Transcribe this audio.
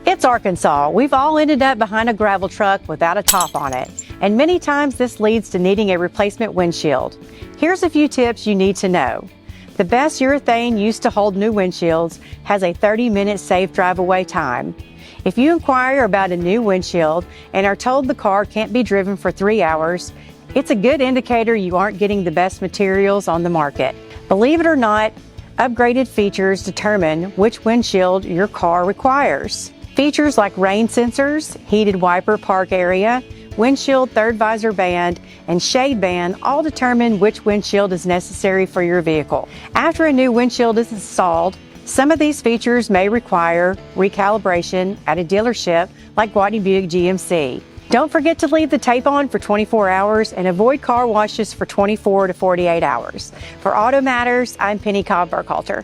It's Arkansas. We've all ended up behind a gravel truck without a top on it, and many times this leads to needing a replacement windshield. Here's a few tips you need to know. The best urethane used to hold new windshields has a 30-minute safe drive-away time. If you inquire about a new windshield and are told the car can't be driven for 3 hours, it's a good indicator you aren't getting the best materials on the market. Believe it or not, upgraded features determine which windshield your car requires. Features like rain sensors, heated wiper park area, windshield third visor band, and shade band all determine which windshield is necessary for your vehicle. After a new windshield is installed, some of these features may require recalibration at a dealership like Whitney Buick GMC. Don't forget to leave the tape on for 24 hours and avoid car washes for 24 to 48 hours. For Auto Matters, I'm Penny Cobb Burkhalter.